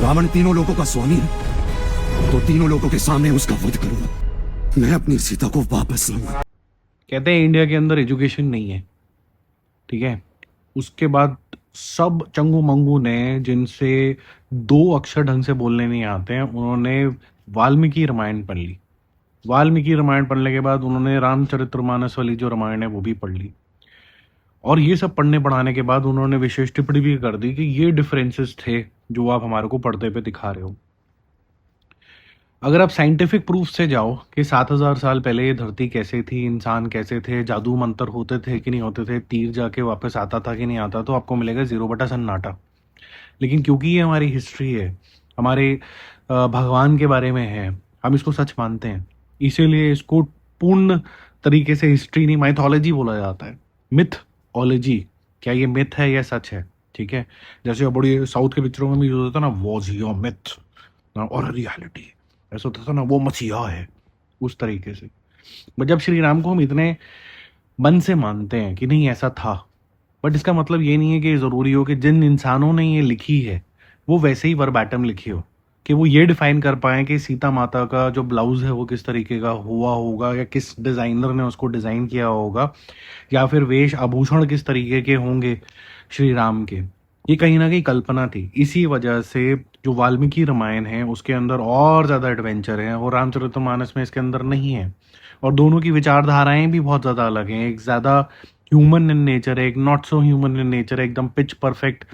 रावण तीनों लोगों का स्वामी है, तो तीनों लोगों के सामने उसका वध करूंगा। मैं अपनी सीता को वापस लाऊंगा। कहते हैं इंडिया के अंदर एजुकेशन नहीं है, ठीक है। उसके बाद सब चंगू मंगू ने जिनसे 2 अक्षर ढंग से बोलने नहीं आते हैं, उन्होंने वाल्मीकि रामायण पढ़ ली। वाल्मीकि रामायण पढ़ने के बाद उन्होंने रामचरितमानस वाली जो रामायण है वो भी पढ़ ली। और ये सब पढ़ने पढ़ाने के बाद उन्होंने विशेष टिप्पणी भी कर दी कि ये डिफरेंसेस थे जो आप हमारे को पर्दे पे दिखा रहे हो। अगर आप साइंटिफिक प्रूफ से जाओ कि 7,000 साल पहले ये धरती कैसे थी, इंसान कैसे थे, जादू मंत्र होते थे कि नहीं होते थे, तीर जाके वापस आता था कि नहीं आता, तो आपको मिलेगा 0/सन्नाटा। लेकिन क्योंकि ये हमारी हिस्ट्री है, हमारे भगवान के बारे में है, हम इसको सच मानते हैं, इसीलिए इसको पूर्ण तरीके से हिस्ट्री नहीं, माइथोलॉजी बोला जाता है। मिथोलॉजी, क्या ये मिथ है या सच है, ठीक है। जैसे बड़ी साउथ के पिक्चरों में भी यूज होता है ना, वॉज योर मिथ और रियलिटी, ऐसा होता था ना, वो मसीहा है, उस तरीके से। बट जब श्री राम को हम इतने मन से मानते हैं कि नहीं ऐसा था, बट इसका मतलब ये नहीं है कि ज़रूरी हो कि जिन इंसानों ने ये लिखी है वो वैसे ही वर्बैटम लिखी हो, कि वो ये डिफाइन कर पाए कि सीता माता का जो ब्लाउज है वो किस तरीके का हुआ होगा, या किस डिज़ाइनर ने उसको डिज़ाइन किया होगा, या फिर वेश आभूषण किस तरीके के होंगे श्री राम के। ये कहीं ना कहीं कल्पना थी। इसी वजह से जो वाल्मीकि रामायण है उसके अंदर और ज़्यादा एडवेंचर है और रामचरितमानस में इसके अंदर नहीं है। और दोनों की विचारधाराएं भी बहुत ज़्यादा अलग हैं। एक ज़्यादा ह्यूमन इन नेचर है, एक not so human in nature है, एकदम पिच परफेक्ट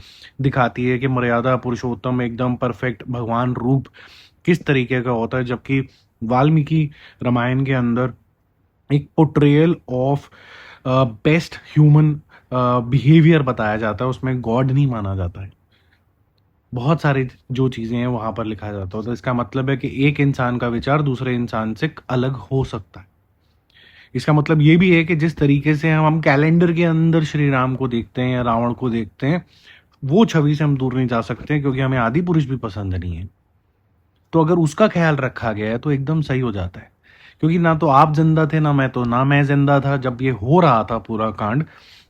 दिखाती है कि मर्यादा पुरुषोत्तम एकदम परफेक्ट भगवान रूप किस तरीके का होता है, जबकि वाल्मीकि रामायण के अंदर एक portrayal of best human behaviour बताया जाता है, उसमें गॉड नहीं माना जाता है। बहुत सारी जो चीज़ें हैं वहाँ पर लिखा जाता है, तो इसका मतलब है कि एक इंसान का विचार दूसरे इंसान से अलग हो सकता है। इसका मतलब ये भी है कि जिस तरीके से हम कैलेंडर के अंदर श्री राम को देखते हैं या रावण को देखते हैं, वो छवि से हम दूर नहीं जा सकते हैं, क्योंकि हमें आदि पुरुष भी पसंद नहीं है। तो अगर उसका ख्याल रखा गया है तो एकदम सही हो जाता है। क्योंकि ना तो आप जिंदा थे, ना मैं जिंदा था जब ये हो रहा था पूरा कांड।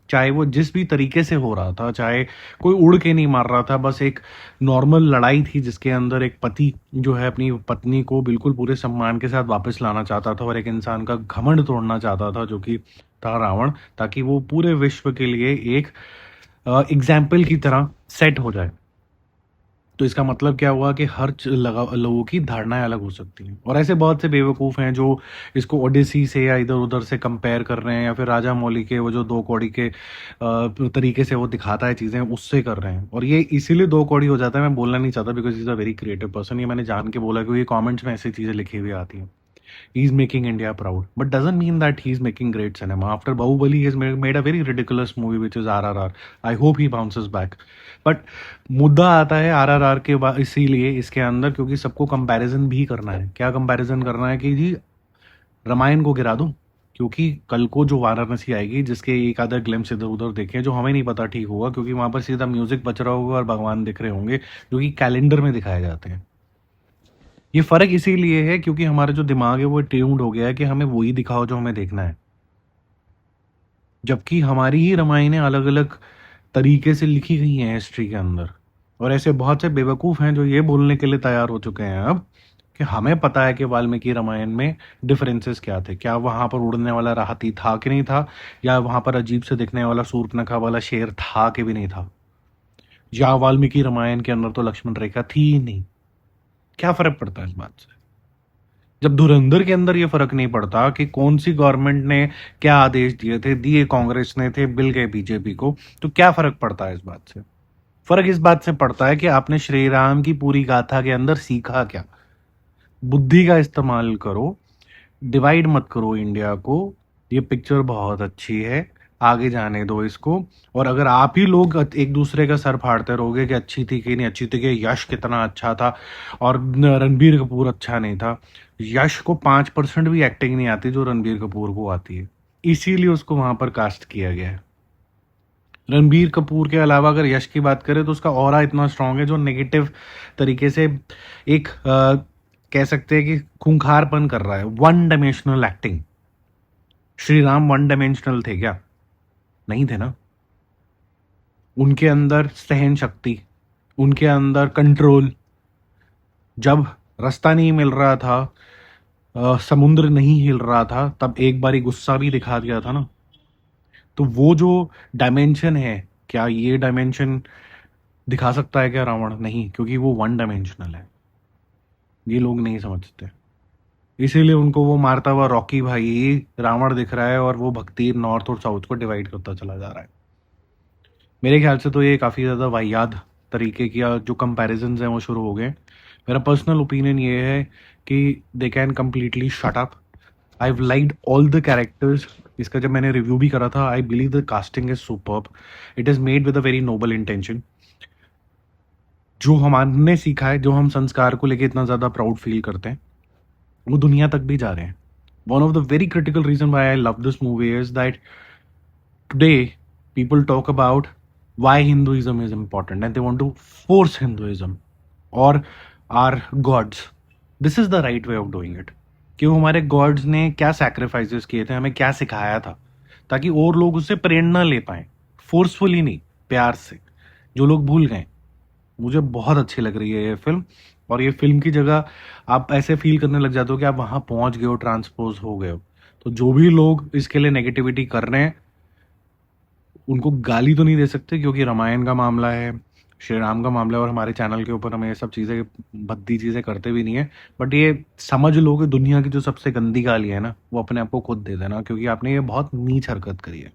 चाहे वो जिस भी तरीके से हो रहा था, चाहे कोई उड़ के नहीं मार रहा था, बस एक नॉर्मल लड़ाई थी जिसके अंदर एक पति जो है अपनी पत्नी को बिल्कुल पूरे सम्मान के साथ वापस लाना चाहता था और एक इंसान का घमंड तोड़ना चाहता था जो कि था रावण, ताकि वो पूरे विश्व के लिए एक एग्जाम्पल की तरह सेट हो जाए। तो इसका मतलब क्या हुआ कि हर लोगों की धारणाएं अलग हो सकती हैं। और ऐसे बहुत से बेवकूफ़ हैं जो इसको ओडिसी से या इधर उधर से कंपेयर कर रहे हैं, या फिर राजा मौली के वो जो 2 कौड़ी के तरीके से वो दिखाता है चीज़ें, उससे कर रहे हैं। और ये इसीलिए 2 कौड़ी हो जाता है, मैं बोलना नहीं चाहता because is a very creative person. ये मैंने जान के बोला क्योंकि कॉमेंट्स में ऐसी चीज़ें लिखी हुई आती हैं। He's making India proud, but doesn't mean that he's making great cinema. After Bahubali, he has made a very ridiculous movie, which is RRR. I hope he bounces back. But मुद्दा आता है RRR के बाद इसीलिए इसके अंदर, क्योंकि सबको कंपैरिजन भी करना है। क्या कंपैरिजन करना है कि जी रामायण को गिरा दो, क्योंकि कल को जो वाराणसी आएगी जिसके एक आधा ग्लिम्स इधर उधर देखे, जो हमें नहीं पता ठीक होगा, क्योंकि वहां पर सीधा म्यूजिक बच रहा होगा और भगवान दिख रहे होंगे जो कि कैलेंडर में दिखाए जाते हैं। ये फर्क इसीलिए है क्योंकि हमारा जो दिमाग है वो ट्यून्ड हो गया है कि हमें वही दिखाओ जो हमें देखना है, जबकि हमारी ही रामायणें अलग अलग तरीके से लिखी गई हैं हिस्ट्री के अंदर। और ऐसे बहुत से बेवकूफ़ हैं जो ये बोलने के लिए तैयार हो चुके हैं अब कि हमें पता है कि वाल्मीकि रामायण में डिफरेंसेस क्या थे, क्या वहाँ पर उड़ने वाला हाथी था कि नहीं था, या वहाँ पर अजीब से दिखने वाला शूर्पणखा वाला शेर था कि भी नहीं था, या वाल्मीकि रामायण के अंदर तो लक्ष्मण रेखा थी ही नहीं। क्या फर्क पड़ता है इस बात से? जब धुरंधर के अंदर ये फर्क नहीं पड़ता कि कौन सी गवर्नमेंट ने क्या आदेश दिए थे, दिए कांग्रेस ने थे, बिल गए बीजेपी को, तो क्या फर्क पड़ता है इस बात से? फर्क इस बात से पड़ता है कि आपने श्री राम की पूरी गाथा के अंदर सीखा क्या। बुद्धि का इस्तेमाल करो, डिवाइड मत करो इंडिया को। ये पिक्चर बहुत अच्छी है, आगे जाने दो इसको। और अगर आप ही लोग एक दूसरे का सर फाड़ते रहोगे कि अच्छी थी कि नहीं अच्छी थी, कि यश कितना अच्छा था और रणबीर कपूर अच्छा नहीं था, यश को 5% भी एक्टिंग नहीं आती जो रणबीर कपूर को आती है, इसीलिए उसको वहां पर कास्ट किया गया है। रणबीर कपूर के अलावा अगर यश की बात करें तो उसका ऑरा इतना स्ट्रांग है जो नेगेटिव तरीके से एक कह सकते हैं कि खूंखारपन कर रहा है, 1 dimensional acting. Shri Ram 1 dimensional थे क्या? नहीं थे ना। उनके अंदर सहन शक्ति, उनके अंदर कंट्रोल, जब रास्ता नहीं मिल रहा था, समुद्र नहीं हिल रहा था, तब एक बारी गुस्सा भी दिखा दिया था ना। तो वो जो डायमेंशन है, क्या ये डायमेंशन दिखा सकता है क्या रावण? नहीं, क्योंकि वो वन डायमेंशनल है। ये लोग नहीं समझते, इसीलिए उनको वो मारता हुआ रॉकी भाई रावण दिख रहा है और वो भक्ति नॉर्थ और साउथ को डिवाइड करता चला जा रहा है। मेरे ख्याल से तो ये काफ़ी ज़्यादा वाहियात तरीके की जो कंपैरिजन्स हैं वो शुरू हो गए। मेरा पर्सनल ओपिनियन ये है कि they can completely shut up. I have liked all the characters. इसका जब मैंने रिव्यू भी करा था, I believe the casting is superb. It is made with a very noble intention. जो हमने सीखा है, जो हम संस्कार को लेके इतना ज़्यादा प्राउड फील करते हैं, वो दुनिया तक भी जा रहे हैं। One of the very critical reason why I love this movie is that today people talk about why Hinduism is important and they want to force Hinduism or our gods. This is the right way of doing it. कि वो हमारे God's ने क्या sacrifices किए थे, हमें क्या सिखाया था, ताकि और लोग उससे प्रेरणा ले पाए, फोर्सफुली नहीं, प्यार से, जो लोग भूल गए। मुझे बहुत अच्छी लग रही है ये फिल्म। और ये फिल्म की जगह आप ऐसे फील करने लग जाते हो कि आप वहां पहुंच गए हो, ट्रांसपोज हो गए हो। तो जो भी लोग इसके लिए नेगेटिविटी कर रहे हैं, उनको गाली तो नहीं दे सकते, क्योंकि रामायण का मामला है, श्री राम का मामला है, और हमारे चैनल के ऊपर हमें ये सब चीज़ें, भद्दी चीज़ें करते भी नहीं है। बट ये समझ लो कि दुनिया की जो सबसे गंदी गाली है ना, वो अपने आप को खुद दे देना, क्योंकि आपने ये बहुत नीच हरकत करी है।